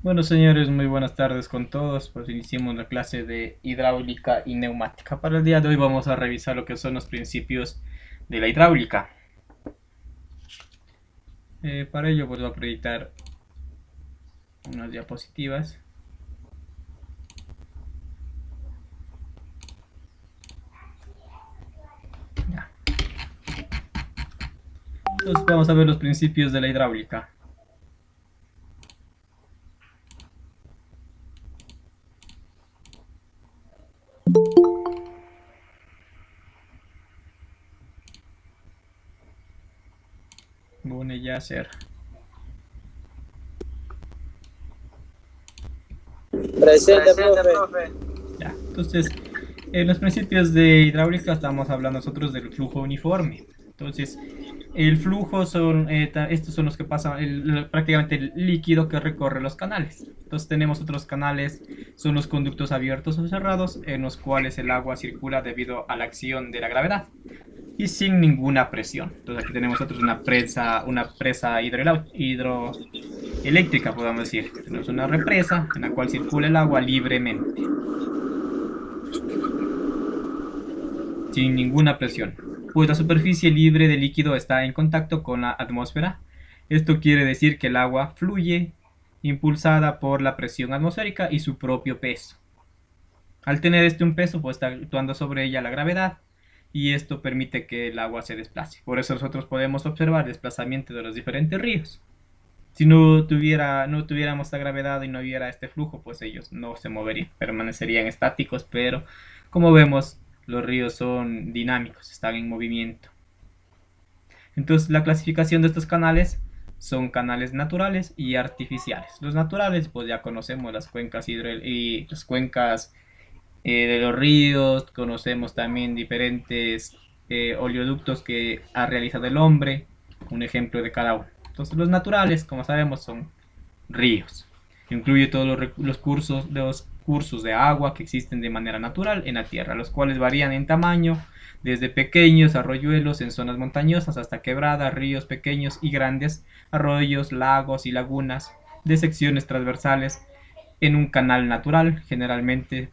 Bueno, señores, muy buenas tardes con todos. Pues iniciemos la clase de hidráulica y neumática. Para el día de hoy vamos a revisar lo que son los principios de la hidráulica. Para ello, pues voy a proyectar unas diapositivas. Ya. Entonces vamos a ver los principios de la hidráulica. Bune Yasser. Presente, profe. Ya. Entonces, en los principios de hidráulica estamos hablando nosotros del flujo uniforme. Entonces, el flujo son, estos son los que pasan, prácticamente el líquido que recorre los canales. Entonces tenemos otros canales, son los conductos abiertos o cerrados, en los cuales el agua circula debido a la acción de la gravedad y sin ninguna presión. Entonces aquí tenemos nosotros una presa hidroeléctrica, podemos decir. Tenemos una represa en la cual circula el agua libremente, sin ninguna presión, pues la superficie libre de líquido está en contacto con la atmósfera. Esto quiere decir que el agua fluye impulsada por la presión atmosférica y su propio peso. Al tener un peso, pues está actuando sobre ella la gravedad y esto permite que el agua se desplace. Por eso nosotros podemos observar el desplazamiento de los diferentes ríos. Si no tuviéramos esta gravedad y no hubiera este flujo, pues ellos no se moverían, permanecerían estáticos, pero como vemos, los ríos son dinámicos, están en movimiento. Entonces, la clasificación de estos canales son canales naturales y artificiales. Los naturales, pues ya conocemos las cuencas y las cuencas de los ríos, conocemos también diferentes oleoductos que ha realizado el hombre, un ejemplo de cada uno. Entonces, los naturales, como sabemos, son ríos. Incluye todos los cursos de agua que existen de manera natural en la tierra, los cuales varían en tamaño, desde pequeños arroyuelos en zonas montañosas hasta quebradas, ríos pequeños y grandes, arroyos, lagos y lagunas de secciones transversales en un canal natural. Generalmente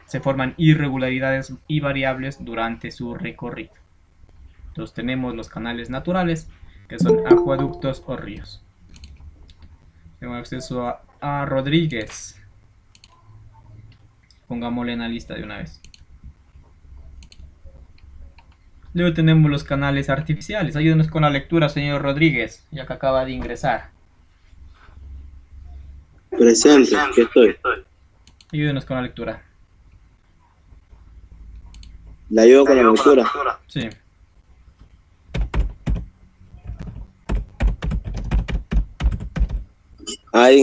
se forman irregularidades y variables durante su recorrido. Entonces tenemos los canales naturales, que son acueductos o ríos. Tengo acceso a Rodríguez. Pongámosle en la lista de una vez. Luego tenemos los canales artificiales. Ayúdenos con la lectura, señor Rodríguez, ya que acaba de ingresar. Presente, que estoy. Ayúdenos con la lectura. ¿La ayudo con la lectura? Sí. Ahí.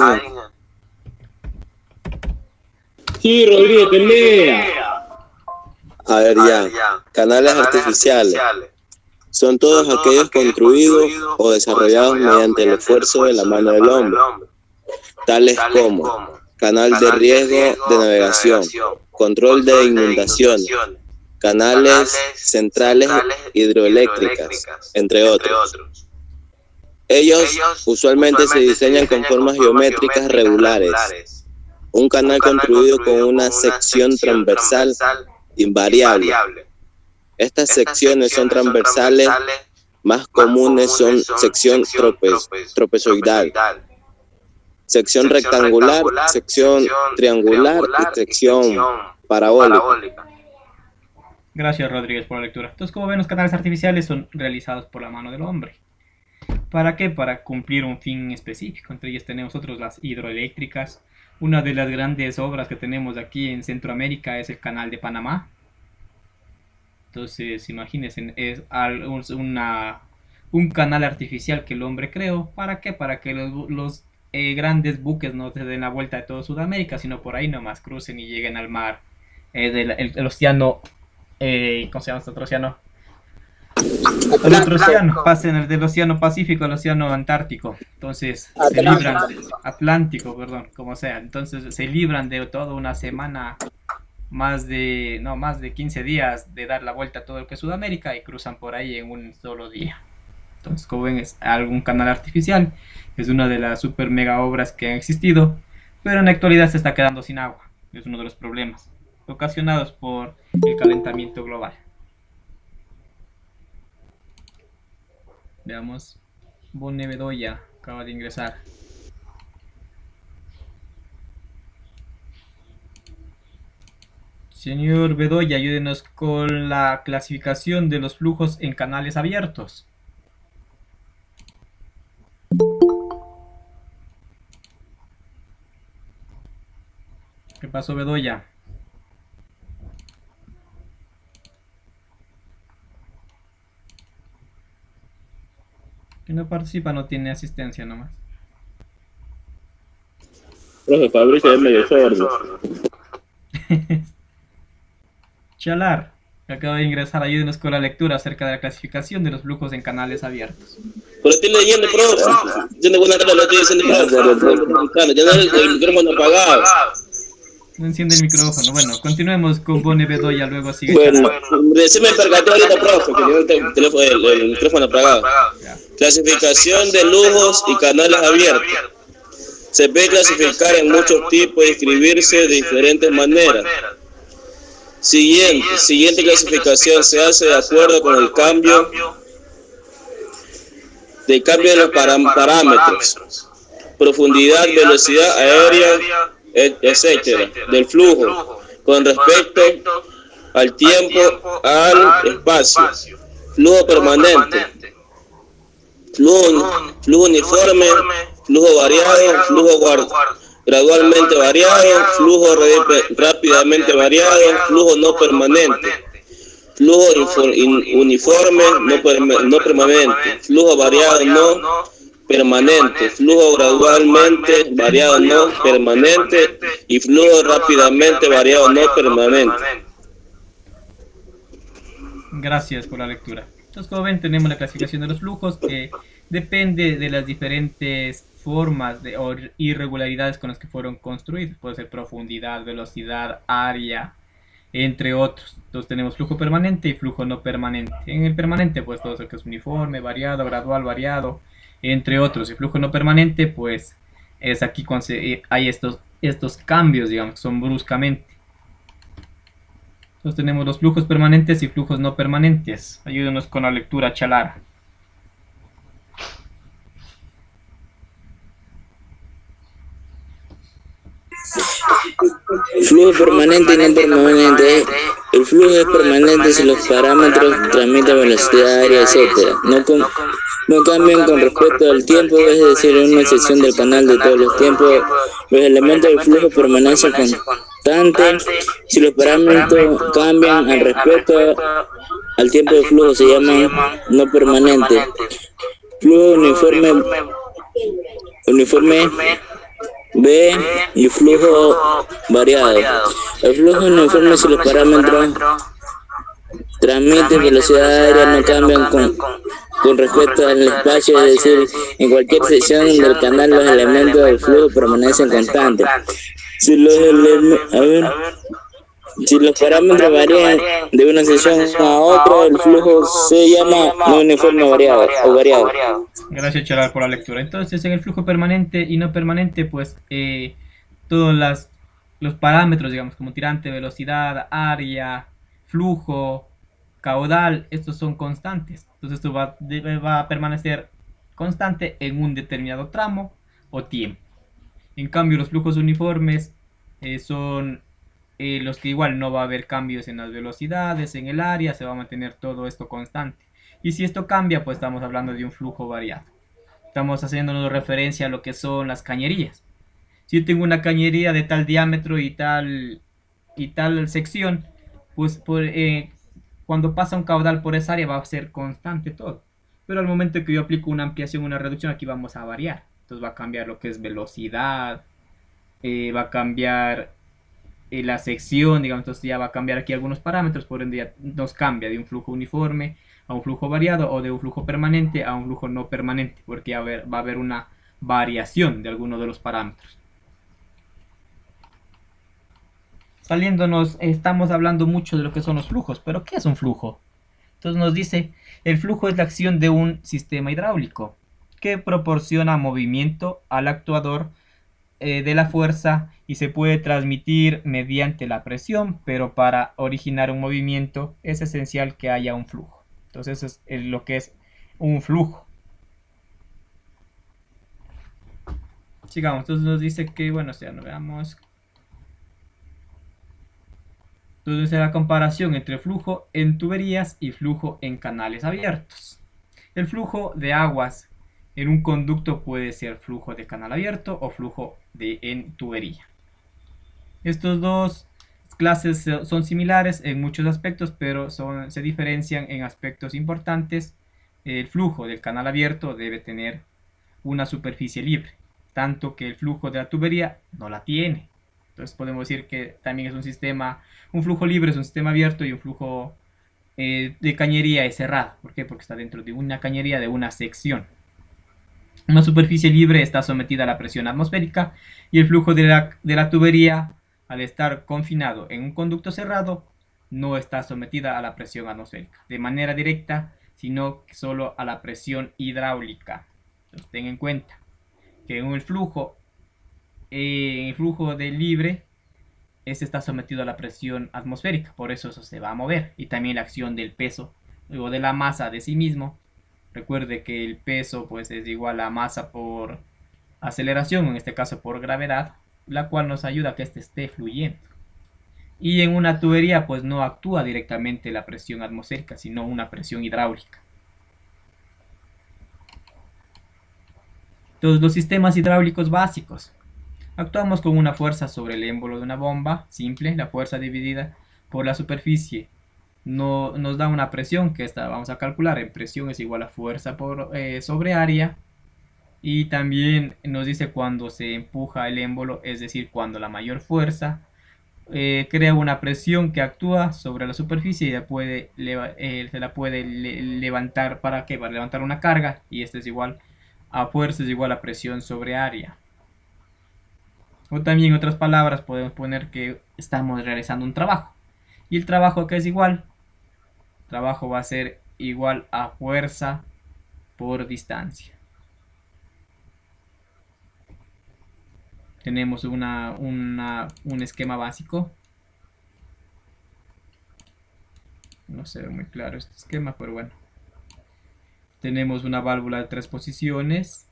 Sí, Rodríguez, te lea. A ver, ya. Canales artificiales son todos aquellos construidos o desarrollados mediante el esfuerzo de la mano del hombre, tales como canal de riesgo de navegación, control de inundaciones, canales centrales hidroeléctricas, entre otros. Ellos usualmente se diseñan con formas geométricas regulares. Un canal construido con una sección transversal invariable. Estas secciones son transversales, más comunes son sección trapezoidal, sección rectangular, sección triangular y sección parabólica. Gracias, Rodríguez, por la lectura. Entonces, como ven, los canales artificiales son realizados por la mano del hombre. ¿Para qué? Para cumplir un fin específico. Entre ellas tenemos nosotros las hidroeléctricas. Una de las grandes obras que tenemos aquí en Centroamérica es el Canal de Panamá. Entonces, imagínense, es un canal artificial que el hombre creó. ¿Para qué? Para que los grandes buques no se den la vuelta de todo Sudamérica, sino por ahí nomás crucen y lleguen al mar, el océano, ¿cómo se llama este otro océano? Al otro océano, pasen del océano Pacífico al océano Antártico. Entonces, se libran, Atlántico, perdón, como sea. Entonces, se libran de toda una semana, más de 15 días de dar la vuelta a todo lo que es Sudamérica y cruzan por ahí en un solo día. Entonces, como ven, es algún canal artificial, es una de las super mega obras que han existido pero en la actualidad se está quedando sin agua. Es uno de los problemas ocasionados por el calentamiento global. Veamos, Bone Bedoya acaba de ingresar. Señor Bedoya, ayúdenos con la clasificación de los flujos en canales abiertos. ¿Qué pasó, Bedoya? Que no participa, no tiene asistencia nomás. Profe, Fabricio es medio sordo. Chalar, que acaba de ingresar, ayúdenos con la lectura acerca de la clasificación de los flujos en canales abiertos. Pero estoy leyendo, profe. Tiene buena cara, lo estoy diciendo, profe. Ya no el micrófono apagado. No enciende el micrófono. Bueno, continuemos con Bone Bedoya, luego sigue. Bueno, se me percató ahorita, profe, que tengo el micrófono apagado. Ya. Clasificación de lujos y canales abiertos. Se puede clasificar en muchos tipos y escribirse de diferentes maneras. Siguiente clasificación se hace de acuerdo con el cambio de los parámetros, profundidad, velocidad aérea, etcétera, del flujo, con respecto al tiempo, al espacio. Flujo permanente, flujo uniforme, flujo variado, flujo gradualmente variado, flujo rápidamente variado, flujo no permanente, flujo uniforme no permanente, flujo variado no permanente, flujo gradualmente variado no permanente y flujo rápidamente variado no permanente. Gracias por la lectura. Entonces, como ven, tenemos la clasificación de los flujos que depende de las diferentes formas o irregularidades con las que fueron construidos. Puede ser profundidad, velocidad, área, entre otros. Entonces tenemos flujo permanente y flujo no permanente. En el permanente, pues todo eso que es uniforme, variado, gradual, variado, entre otros. El flujo no permanente, pues es aquí cuando hay estos cambios, digamos, que son bruscamente. Entonces tenemos los flujos permanentes y flujos no permanentes. Ayúdenos con la lectura, Chalara. Flujo permanente y no permanente. El flujo es permanente si los parámetros transmiten velocidad, área, etc. No cambian con respecto al tiempo, es decir, en una sección del canal de todos los tiempos. Los elementos del flujo permanecen constantes. Si los parámetros cambian al respecto al tiempo de flujo, se llaman no permanente. Flujo uniforme B y flujo variado. El flujo uniforme si los parámetros transmiten velocidad aérea no cambian con respecto al espacio, es decir, en cualquier sección del canal los elementos del flujo permanecen constantes. Si los parámetros varían de una sección a otra, el flujo se llama no uniforme variado o variado. Gracias, Chalar, por la lectura. Entonces, en el flujo permanente y no permanente, pues todos los parámetros, digamos, como tirante, velocidad, área, flujo, caudal, estos son constantes. Entonces, esto va a permanecer constante en un determinado tramo o tiempo. En cambio, los flujos uniformes son los que igual no va a haber cambios en las velocidades, en el área, se va a mantener todo esto constante. Y si esto cambia, pues estamos hablando de un flujo variado. Estamos haciéndonos referencia a lo que son las cañerías. Si yo tengo una cañería de tal diámetro y tal sección, pues cuando pasa un caudal por esa área va a ser constante todo. Pero al momento que yo aplico una ampliación, una reducción, aquí vamos a variar. Entonces va a cambiar lo que es velocidad, va a cambiar la sección, digamos, entonces ya va a cambiar aquí algunos parámetros, por ende ya nos cambia de un flujo uniforme a un flujo variado o de un flujo permanente a un flujo no permanente, porque va a haber una variación de alguno de los parámetros. Saliéndonos, estamos hablando mucho de lo que son los flujos, pero ¿qué es un flujo? Entonces nos dice, el flujo es la acción de un sistema hidráulico que proporciona movimiento al actuador de la fuerza y se puede transmitir mediante la presión, pero para originar un movimiento es esencial que haya un flujo. Entonces eso es lo que es un flujo. Sigamos, entonces nos dice que, bueno, o sea, no veamos. Entonces la comparación entre flujo en tuberías y flujo en canales abiertos. El flujo de aguas en un conducto puede ser flujo de canal abierto o flujo en tubería. Estos dos clases son similares en muchos aspectos, pero se diferencian en aspectos importantes. El flujo del canal abierto debe tener una superficie libre, tanto que el flujo de la tubería no la tiene. Entonces podemos decir que también es un sistema, un flujo libre es un sistema abierto y un flujo de cañería es cerrado. ¿Por qué? Porque está dentro de una cañería, de una sección. Una superficie libre está sometida a la presión atmosférica y el flujo de la tubería, al estar confinado en un conducto cerrado, no está sometida a la presión atmosférica de manera directa, sino solo a la presión hidráulica. Entonces, ten en cuenta que en el flujo de libre, este está sometido a la presión atmosférica, por eso se va a mover, y también la acción del peso o de la masa de sí mismo. Recuerde que el peso pues es igual a masa por aceleración, en este caso por gravedad, la cual nos ayuda a que este esté fluyendo. Y en una tubería pues no actúa directamente la presión atmosférica, sino una presión hidráulica. Entonces, los sistemas hidráulicos básicos. Actuamos con una fuerza sobre el émbolo de una bomba simple, la fuerza dividida por la superficie nos da una presión, que esta vamos a calcular en presión es igual a fuerza sobre área, y también nos dice cuando se empuja el émbolo, es decir, cuando la mayor fuerza crea una presión que actúa sobre la superficie y se la puede levantar. ¿Para qué? Para levantar una carga, y esto es igual a fuerza es igual a presión sobre área. O también en otras palabras podemos poner que estamos realizando un trabajo, y el trabajo acá es igual. Trabajo va a ser igual a fuerza por distancia. Tenemos un esquema básico. No se ve muy claro este esquema, pero bueno. Tenemos una válvula de 3 posiciones,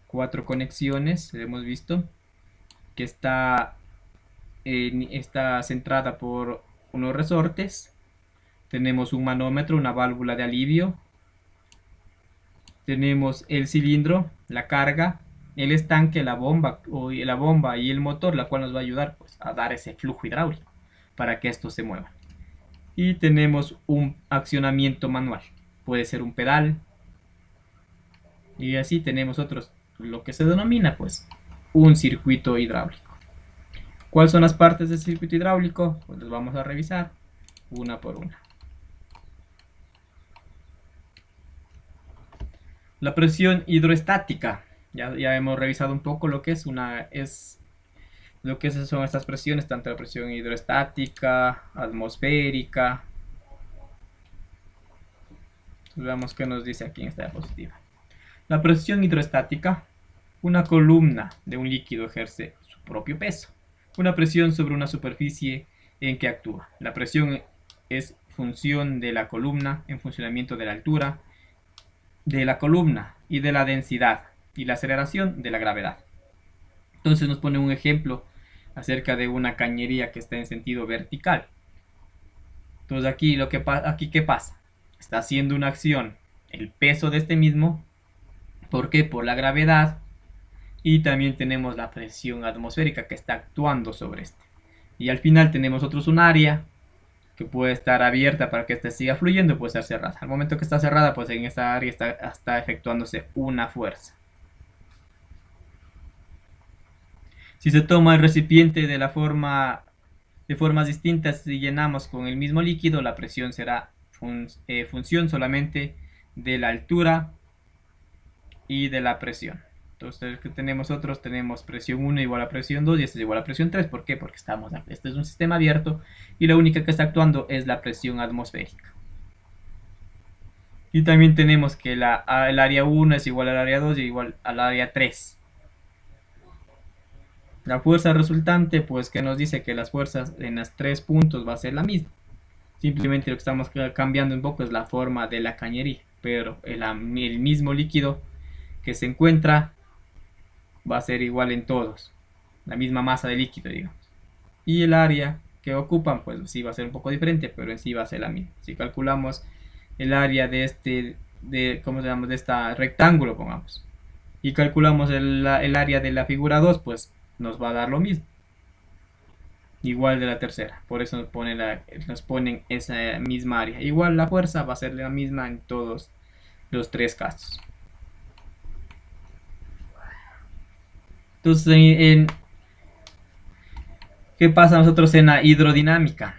4 conexiones, hemos visto que está centrada por unos resortes. Tenemos un manómetro, una válvula de alivio. Tenemos el cilindro, la carga, el estanque, la bomba y el motor, la cual nos va a ayudar pues, a dar ese flujo hidráulico para que esto se mueva. Y tenemos un accionamiento manual. Puede ser un pedal. Y así tenemos lo que se denomina pues un circuito hidráulico. ¿Cuáles son las partes del circuito hidráulico? Pues las vamos a revisar una por una. La presión hidroestática. Ya hemos revisado un poco lo que son estas presiones, tanto la presión hidroestática, atmosférica. Veamos qué nos dice aquí en esta diapositiva. La presión hidroestática. Una columna de un líquido ejerce su propio peso. Una presión sobre una superficie en que actúa. La presión es función de la columna en funcionamiento de la altura de la columna y de la densidad y la aceleración de la gravedad. Entonces nos pone un ejemplo acerca de una cañería que está en sentido vertical. Entonces aquí ¿qué pasa? Está haciendo una acción el peso de este mismo. ¿Por qué? Por la gravedad, y también tenemos la presión atmosférica que está actuando sobre este. Y al final tenemos un área que puede estar abierta para que ésta siga fluyendo, puede estar cerrada. Al momento que está cerrada, pues en esta área está efectuándose una fuerza. Si se toma el recipiente de formas distintas y llenamos con el mismo líquido, la presión será función solamente de la altura y de la presión. Entonces, ¿qué tenemos nosotros? Tenemos presión 1 igual a presión 2 y este es igual a presión 3. ¿Por qué? Porque este es un sistema abierto y la única que está actuando es la presión atmosférica. Y también tenemos que el área 1 es igual al área 2 y igual al área 3. La fuerza resultante, pues que nos dice que las fuerzas en los 3 puntos va a ser la misma. Simplemente lo que estamos cambiando un poco es la forma de la cañería, pero el mismo líquido que se encuentra va a ser igual en todos, la misma masa de líquido, digamos. Y el área que ocupan, pues sí va a ser un poco diferente, pero en sí va a ser la misma. Si calculamos el área de ¿cómo se llama? De este rectángulo, pongamos, y calculamos el área de la figura 2, pues nos va a dar lo mismo. Igual de la tercera, por eso nos ponen esa misma área. Igual la fuerza va a ser la misma en todos los 3 casos. Entonces, ¿qué pasa nosotros en la hidrodinámica?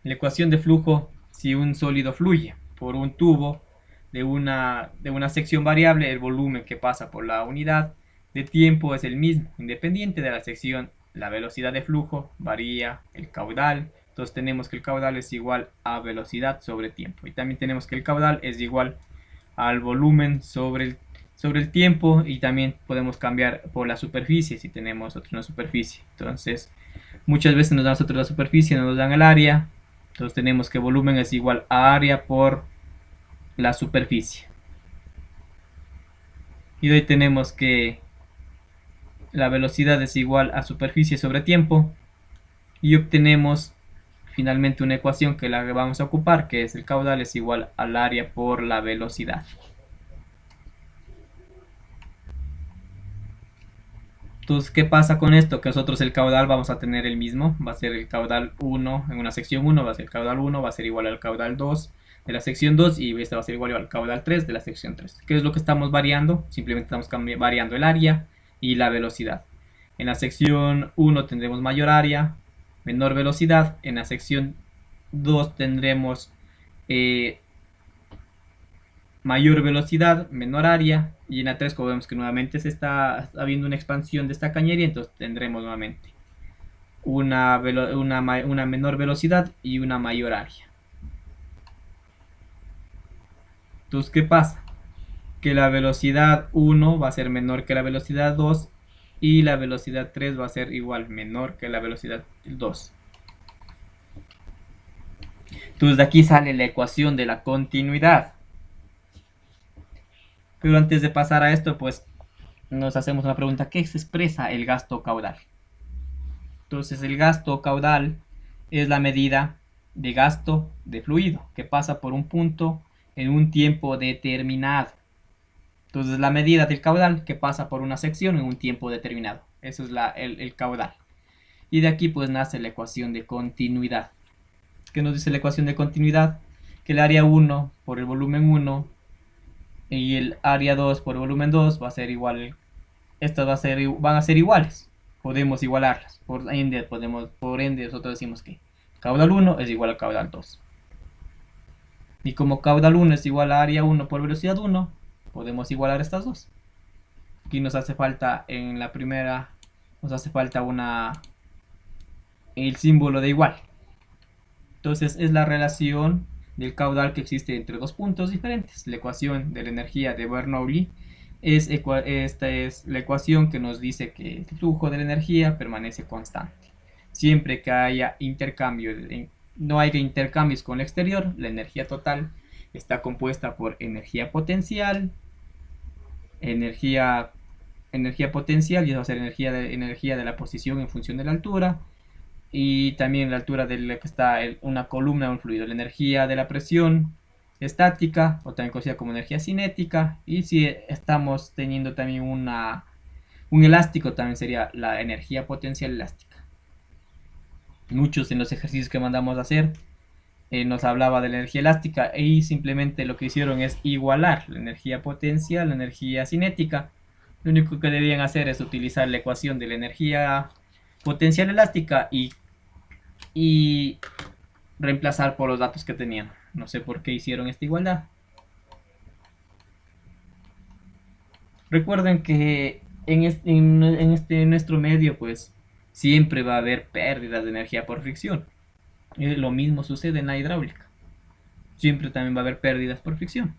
La ecuación de flujo, si un sólido fluye por un tubo de una sección variable, el volumen que pasa por la unidad de tiempo es el mismo, independiente de la sección. La velocidad de flujo varía, el caudal, entonces tenemos que el caudal es igual a velocidad sobre tiempo, y también tenemos que el caudal es igual al volumen sobre el tiempo, y también podemos cambiar por la superficie si tenemos una superficie. Entonces muchas veces nos dan nosotros la superficie, no nos dan el área, entonces tenemos que volumen es igual a área por la superficie, y hoy tenemos que la velocidad es igual a superficie sobre tiempo, y obtenemos finalmente una ecuación que la vamos a ocupar, que es el caudal es igual al área por la velocidad. Entonces, ¿qué pasa con esto? Que nosotros el caudal vamos a tener el mismo, va a ser el caudal 1 en una sección 1, va a ser el caudal 1, va a ser igual al caudal 2 de la sección 2, y este va a ser igual al caudal 3 de la sección 3. ¿Qué es lo que estamos variando? Simplemente estamos variando el área y la velocidad. En la sección 1 tendremos mayor área, menor velocidad. En la sección 2 tendremos mayor velocidad, menor área, y en la 3, como vemos que nuevamente se está habiendo una expansión de esta cañería, entonces tendremos nuevamente una menor velocidad y una mayor área. Entonces, ¿qué pasa? Que la velocidad 1 va a ser menor que la velocidad 2, y la velocidad 3 va a ser igual, menor que la velocidad 2. Entonces de aquí sale la ecuación de la continuidad. Pero antes de pasar a esto, pues nos hacemos una pregunta: ¿qué se expresa el gasto caudal? Entonces el gasto caudal es la medida de gasto de fluido que pasa por un punto en un tiempo determinado. Entonces la medida del caudal que pasa por una sección en un tiempo determinado. Eso es el caudal. Y de aquí pues nace la ecuación de continuidad. ¿Qué nos dice la ecuación de continuidad? Que el área 1 por el volumen 1 y el área 2 por el volumen 2 va a ser igual. Estas van a ser iguales. Podemos igualarlas. Por ende nosotros decimos que caudal 1 es igual a caudal 2. Y como caudal 1 es igual a área 1 por velocidad 1, podemos igualar estas dos. Aquí nos hace falta, en la primera, nos hace falta el símbolo de igual. Entonces es la relación del caudal que existe entre dos puntos diferentes. La ecuación de la energía de Bernoulli esta es la ecuación que nos dice que el flujo de la energía permanece constante. Siempre que haya no haya intercambios con el exterior, la energía total está compuesta por energía potencial, energía potencial, y eso va a ser energía de la posición en función de la altura, y también la altura de la que está una columna o un fluido, la energía de la presión estática, o también conocida como energía cinética, y si estamos teniendo también un elástico, también sería la energía potencial elástica. Muchos en los ejercicios que mandamos a hacer nos hablaba de la energía elástica, y simplemente lo que hicieron es igualar la energía potencial, la energía cinética. Lo único que debían hacer es utilizar la ecuación de la energía potencial elástica y reemplazar por los datos que tenían. No sé por qué hicieron esta igualdad. Recuerden que en nuestro medio pues siempre va a haber pérdidas de energía por fricción. Lo mismo sucede en la hidráulica. Siempre también va a haber pérdidas por fricción.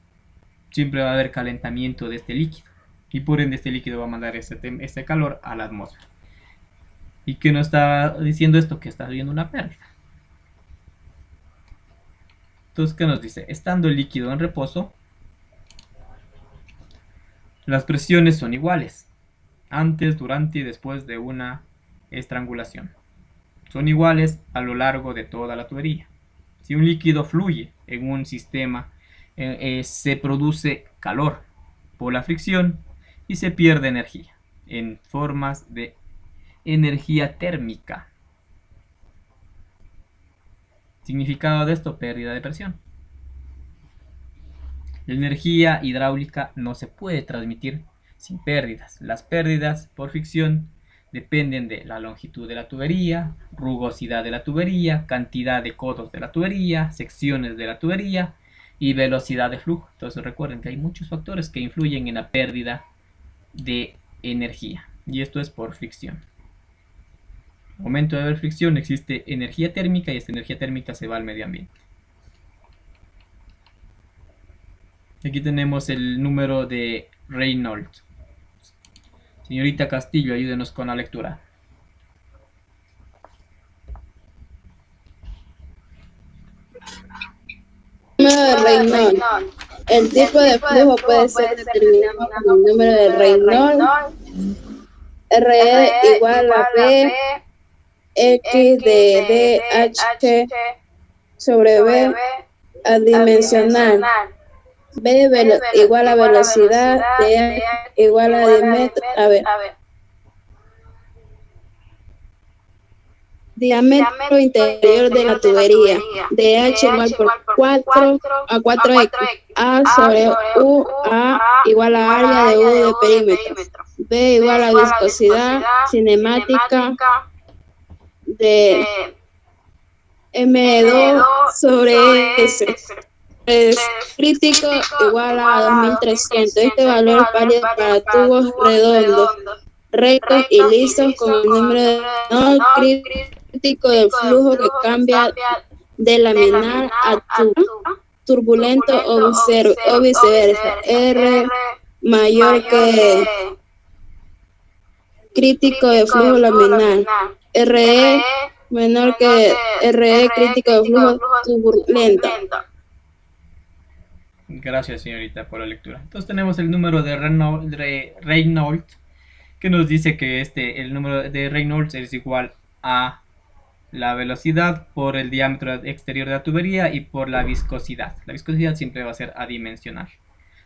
Siempre va a haber calentamiento de este líquido, y por ende este líquido va a mandar este calor a la atmósfera. ¿Y qué nos está diciendo esto? Que está habiendo una pérdida. Entonces, ¿qué nos dice? Estando el líquido en reposo, las presiones son iguales, antes, durante y después de una estrangulación. Son iguales a lo largo de toda la tubería. Si un líquido fluye en un sistema, se produce calor por la fricción y se pierde energía en formas de energía térmica. Significado de esto: pérdida de presión. La energía hidráulica no se puede transmitir sin pérdidas. Las pérdidas por fricción dependen de la longitud de la tubería, rugosidad de la tubería, cantidad de codos de la tubería, secciones de la tubería y velocidad de flujo. Entonces recuerden que hay muchos factores que influyen en la pérdida de energía, y esto es por fricción. Al momento de haber fricción existe energía térmica y esta energía térmica se va al medio ambiente. Aquí tenemos el número de Reynolds. Señorita Castillo, ayúdenos con la lectura. Número de Reynolds. El tipo de flujo puede ser determinado como el número de Reynolds. RE igual a P X de DH sobre B adimensional. B igual a velocidad, D igual a diámetro interior de la tubería, DH igual por 4 a 4X, A sobre U, A igual a área de U de perímetro, B igual a viscosidad cinemática de M2 sobre S. Es crítico igual a 2300. Este valor es válido para tubos redondos, rectos y lisos con el número de no crítico del flujo que cambia de laminar a turbulento o viceversa. R mayor que crítico de flujo laminar. RE menor que RE crítico de flujo turbulento. Gracias, señorita, por la lectura. Entonces tenemos el número de Reynolds, que nos dice que el número de Reynolds es igual a la velocidad por el diámetro exterior de la tubería y por la viscosidad. La viscosidad siempre va a ser adimensional.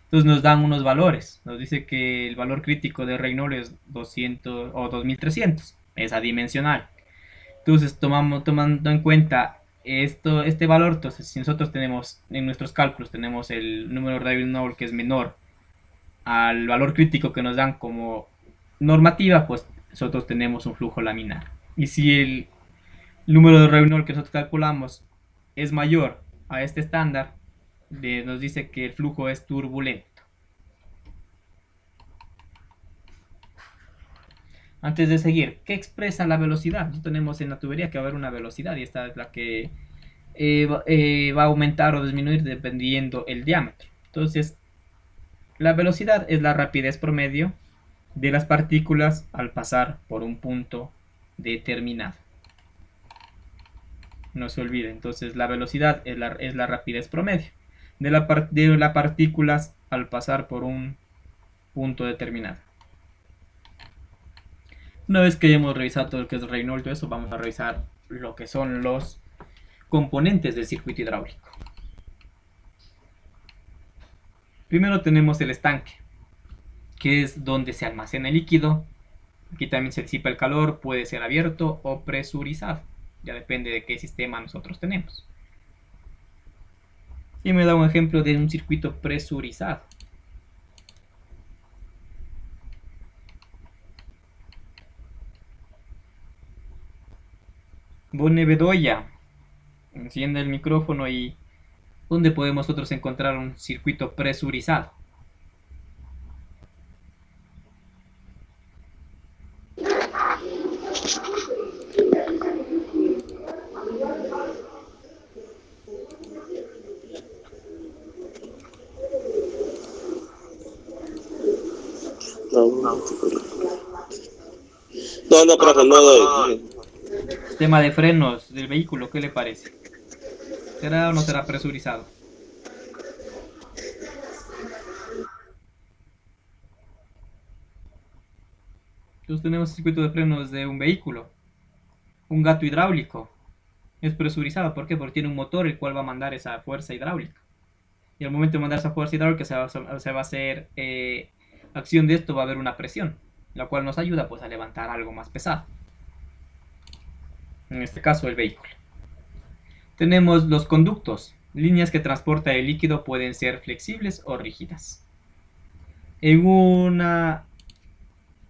Entonces nos dan unos valores. Nos dice que el valor crítico de Reynolds es 200 o 2300. Es adimensional. Entonces tomando en cuenta este valor, entonces si nosotros tenemos en nuestros cálculos tenemos el número de Reynolds que es menor al valor crítico que nos dan como normativa, pues nosotros tenemos un flujo laminar. Y si el número de Reynolds que nosotros calculamos es mayor a este estándar, nos dice que el flujo es turbulento. Antes de seguir, ¿qué expresa la velocidad? Nosotros tenemos en la tubería que va a haber una velocidad y esta es la que va a aumentar o disminuir dependiendo el diámetro. Entonces, la velocidad es la rapidez promedio de las partículas al pasar por un punto determinado. No se olvide, entonces la velocidad es la rapidez promedio de las partículas al pasar por un punto determinado. Una vez que hayamos revisado todo lo que es Reynolds, eso, vamos a revisar lo que son los componentes del circuito hidráulico. Primero tenemos el estanque, que es donde se almacena el líquido. Aquí también se disipa el calor, puede ser abierto o presurizado. Ya depende de qué sistema nosotros tenemos. Y me da un ejemplo de un circuito presurizado. Bone Bedoya, enciende el micrófono y ¿dónde podemos nosotros encontrar un circuito presurizado? No, no, profe, no doy. Sistema de frenos del vehículo, ¿qué le parece? ¿Será o no será presurizado? Entonces tenemos el circuito de frenos de un vehículo. Un gato hidráulico. Es presurizado, ¿por qué? Porque tiene un motor el cual va a mandar esa fuerza hidráulica. Y al momento de mandar esa fuerza hidráulica se va a hacer acción de esto, va a haber una presión, la cual nos ayuda pues a levantar algo más pesado. En este caso el vehículo. Tenemos los conductos. Líneas que transporta el líquido pueden ser flexibles o rígidas. En una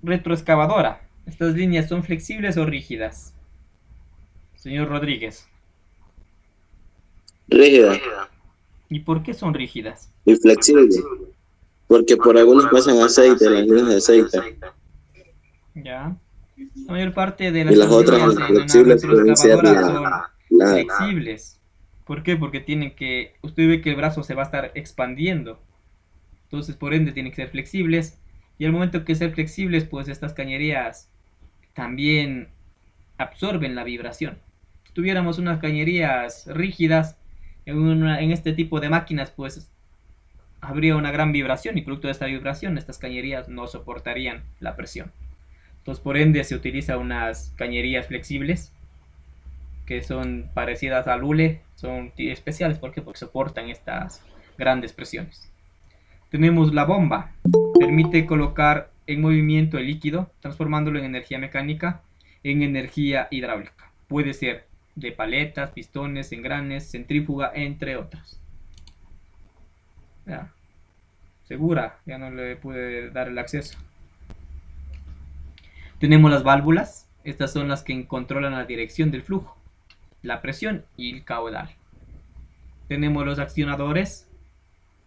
retroexcavadora, ¿estas líneas son flexibles o rígidas? Señor Rodríguez. Rígida ¿Y por qué son rígidas? y flexible. Porque por algunos pasan aceite, las líneas de aceite. Ya. La mayor parte de las Y las otras líneas en una flexibles pueden ser retroexcavadora son la flexibles. ¿Por qué? Porque tienen que, usted ve que el brazo se va a estar expandiendo. Entonces, por ende, tienen que ser flexibles. Y al momento que ser flexibles, pues estas cañerías también absorben la vibración. Si tuviéramos unas cañerías rígidas en este tipo de máquinas, pues habría una gran vibración y producto de esta vibración, estas cañerías no soportarían la presión. Entonces, por ende, se utiliza unas cañerías flexibles que son parecidas al hule, son especiales. ¿Por qué? Porque soportan estas grandes presiones. Tenemos la bomba. Permite colocar en movimiento el líquido, transformándolo en energía mecánica, en energía hidráulica. Puede ser de paletas, pistones, engranes, centrífuga, entre otras. Ya. Segura, ya no le pude dar el acceso. Tenemos las válvulas. Estas son las que controlan la dirección del flujo, la presión y el caudal. Tenemos los accionadores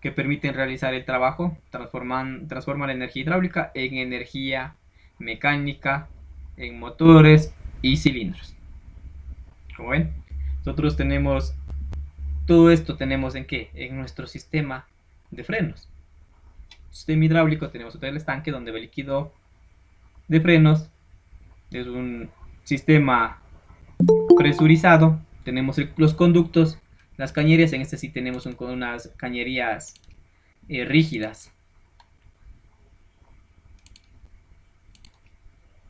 que permiten realizar el trabajo, transforman la energía hidráulica en energía mecánica, en motores y cilindros. Como ven, nosotros tenemos todo esto. ¿Tenemos en qué? En nuestro sistema de frenos. Sistema hidráulico, tenemos el estanque donde va el líquido de frenos. Es un sistema presurizado. Tenemos los conductos, las cañerías. En este sí tenemos unas cañerías rígidas.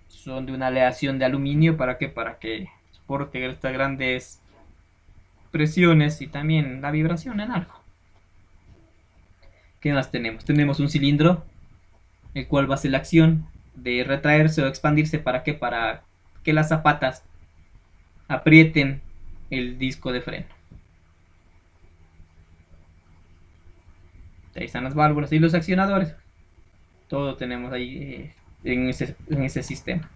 Son de una aleación de aluminio. ¿Para qué? Para que soporte estas grandes presiones y también la vibración en algo. ¿Qué más tenemos? Tenemos un cilindro, el cual va a hacer la acción de retraerse o expandirse. ¿Para qué? Para que las zapatas aprieten el disco de freno. Ahí están las válvulas y los accionadores. Todo tenemos ahí en ese sistema.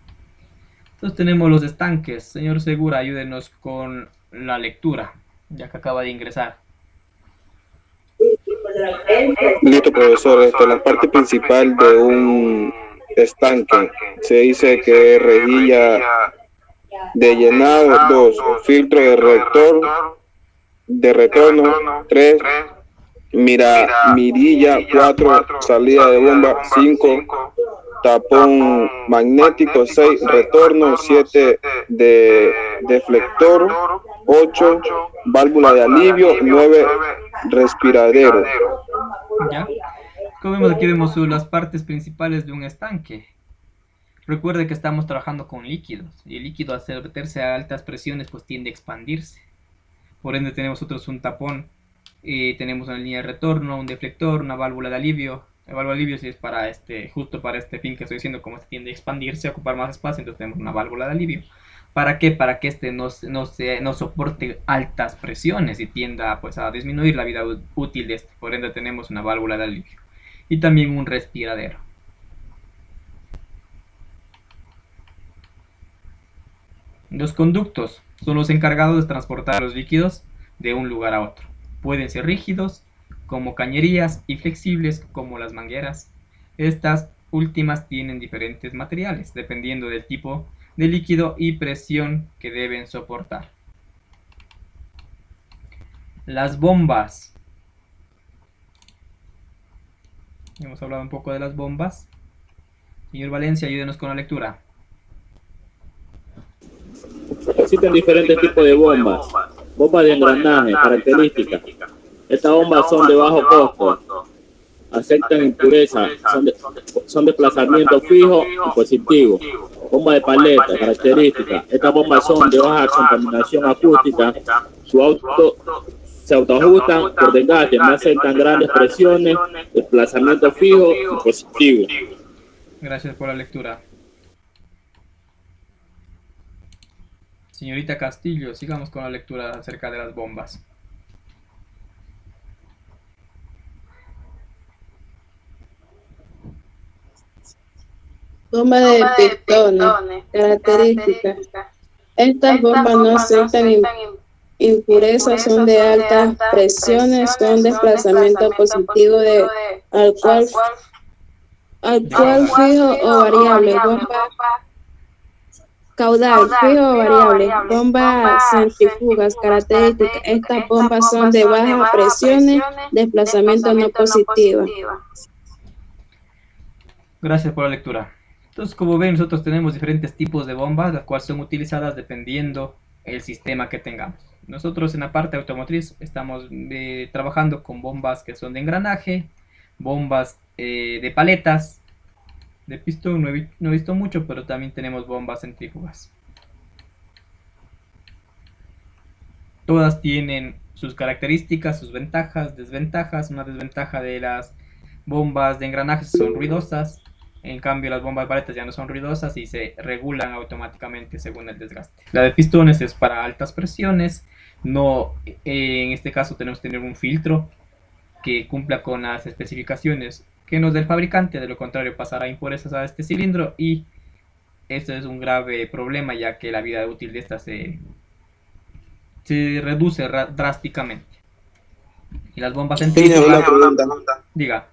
Entonces tenemos los estanques. Señor Segura, ayúdenos con la lectura, ya que acaba de ingresar. Listo, profesor. La parte principal de un estanque se dice que rejilla de llenado, 2, filtro de retorno, 3, mirilla, 4, salida de bomba, 5, tapón magnético, 6, retorno, 7, de deflector, 8, válvula de alivio, 9, respiradero. ¿Ya? Como vemos, aquí vemos las partes principales de un estanque. Recuerde que estamos trabajando con líquidos, y el líquido al meterse a altas presiones pues tiende a expandirse. Por ende tenemos nosotros un tapón, tenemos una línea de retorno, un deflector, una válvula de alivio. La válvula de alivio sí es para justo para este fin que estoy diciendo, como este tiende a expandirse, a ocupar más espacio, entonces tenemos una válvula de alivio. ¿Para qué? Para que no soporte altas presiones y tienda pues a disminuir la vida útil de este. Por ende tenemos una válvula de alivio y también un respiradero. Los conductos son los encargados de transportar los líquidos de un lugar a otro. Pueden ser rígidos, como cañerías, y flexibles, como las mangueras. Estas últimas tienen diferentes materiales, dependiendo del tipo de líquido y presión que deben soportar. Las bombas. Hemos hablado un poco de las bombas. Señor Valencia, ayúdenos con la lectura. Existen diferentes tipos de bombas. Bombas de engranaje, características. Estas bombas son de bajo costo, aceptan impurezas, son desplazamiento fijo y positivo. Bomba de paleta, características. Estas bombas son de baja contaminación acústica. Se autoajustan por desgaste, no aceptan grandes presiones, desplazamiento fijo y positivo. Gracias por la lectura. Señorita Castillo, sigamos con la lectura acerca de las bombas. Bomba de pistones. Características. Estas bombas no aceptan impurezas, son de altas presiones, son desplazamiento positivo al cual fijo o variable. Bomba caudal, fijo o variable. Bomba centrífugas, características. Estas bombas son de bajas presiones, desplazamiento no positivo. Gracias por la lectura. Entonces, como ven, nosotros tenemos diferentes tipos de bombas, las cuales son utilizadas dependiendo el sistema que tengamos. Nosotros en la parte automotriz estamos trabajando con bombas que son de engranaje, bombas de paletas, de pistón no he visto mucho, pero también tenemos bombas centrífugas. Todas tienen sus características, sus ventajas, desventajas. Una desventaja de las bombas de engranaje son ruidosas. En cambio, las bombas de paletas ya no son ruidosas y se regulan automáticamente según el desgaste. La de pistones es para altas presiones. No, en este caso tenemos que tener un filtro que cumpla con las especificaciones que nos dé el fabricante. De lo contrario, pasará impurezas a este cilindro y esto es un grave problema, ya que la vida útil de esta se reduce drásticamente. Y las bombas centrífugas... Diga.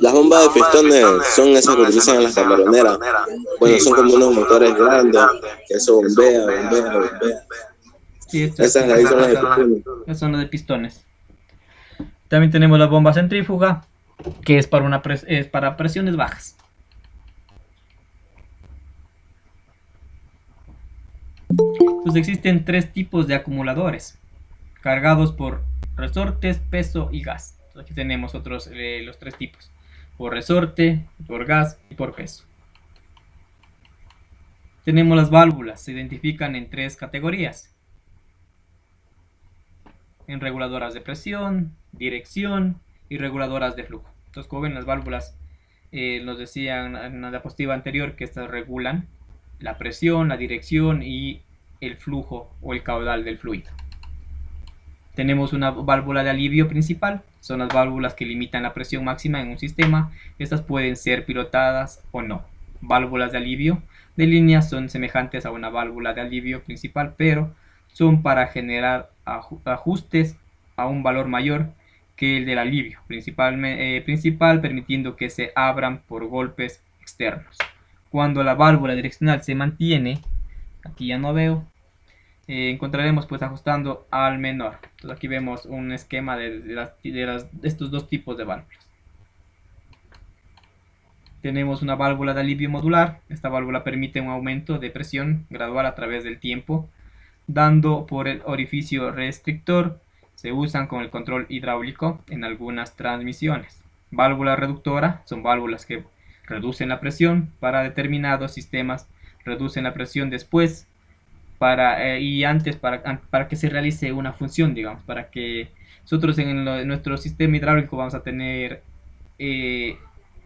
Las bombas de pistones son esas que utilizan en las camaroneras. Bueno, son como unos motores grandes que eso bombea. Sí, esas son las de pistones. Esas son las de pistones. También tenemos la bomba centrífuga, que es para presiones bajas. Entonces existen tres tipos de acumuladores, cargados por resortes, peso y gas. Aquí tenemos los tres tipos: por resorte, por gas y por peso. Tenemos las válvulas, se identifican en tres categorías: en reguladoras de presión, dirección y reguladoras de flujo. Entonces, como ven, las válvulas nos decían en la diapositiva anterior que estas regulan la presión, la dirección y el flujo o el caudal del fluido. Tenemos una válvula de alivio principal, son las válvulas que limitan la presión máxima en un sistema. Estas pueden ser pilotadas o no. Válvulas de alivio de línea son semejantes a una válvula de alivio principal, pero son para generar ajustes a un valor mayor que el del alivio principal, permitiendo que se abran por golpes externos. Cuando la válvula direccional se mantiene, aquí ya no veo, encontraremos pues ajustando al menor. Entonces aquí vemos un esquema de estos dos tipos de válvulas. Tenemos una válvula de alivio modular. Esta válvula permite un aumento de presión gradual a través del tiempo, dando por el orificio restrictor. Se usan con el control hidráulico en algunas transmisiones. Válvula reductora son válvulas que reducen la presión. Para determinados sistemas reducen la presión después y antes para que se realice una función, digamos, para que nosotros en nuestro sistema hidráulico vamos a tener,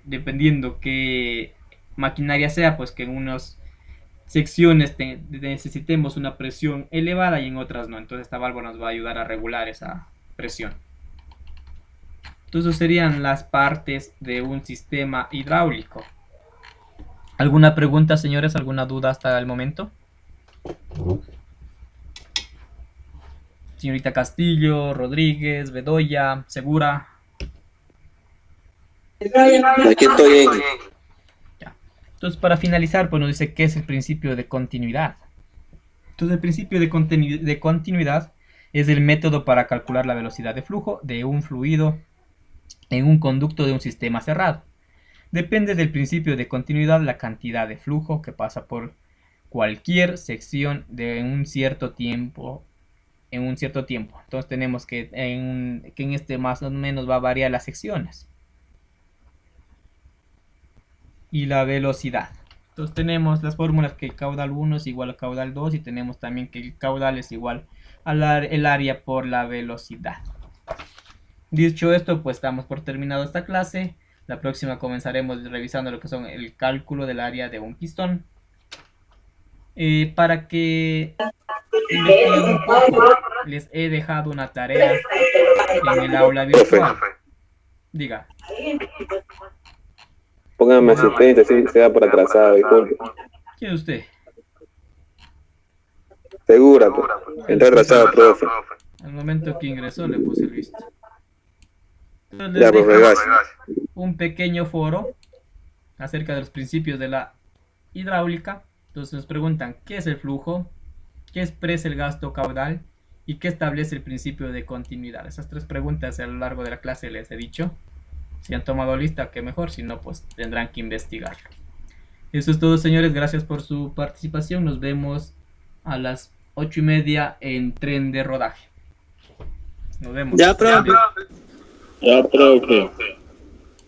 dependiendo qué maquinaria sea, pues que en unas secciones necesitemos una presión elevada y en otras no. Entonces esta válvula nos va a ayudar a regular esa presión. Entonces serían las partes de un sistema hidráulico. ¿Alguna pregunta, señores? ¿Alguna duda hasta el momento? Señorita Castillo, Rodríguez, Bedoya, Segura. Aquí estoy. Ya. Entonces, para finalizar, pues nos dice qué es el principio de continuidad. Entonces, el principio de continuidad es el método para calcular la velocidad de flujo de un fluido en un conducto de un sistema cerrado. Depende del principio de continuidad la cantidad de flujo que pasa por cualquier sección de un cierto tiempo, Entonces tenemos que en este más o menos va a variar las secciones. Y la velocidad. Entonces tenemos las fórmulas que el caudal 1 es igual a caudal 2 y tenemos también que el caudal es igual al el área por la velocidad. Dicho esto, pues damos por terminado esta clase. La próxima comenzaremos revisando lo que son el cálculo del área de un pistón. Para que investiguen un poco, les he dejado una tarea en el aula virtual. Diga. Póngame asistencia, si se da por atrasado, disculpe. ¿Quién es usted? Segura, pues. Entré atrasado, profe. Al momento que ingresó le puse el visto. Entonces, Ya, profe, gracias. Un pequeño foro acerca de los principios de la hidráulica. Entonces nos preguntan qué es el flujo, qué expresa el gasto caudal y qué establece el principio de continuidad. Esas tres preguntas a lo largo de la clase les he dicho. Si han tomado lista, que mejor, si no, pues tendrán que investigarlo. Eso es todo, señores, gracias por su participación. Nos vemos a las 8:30 en tren de rodaje. Nos vemos. Ya, profe. Ya, profe.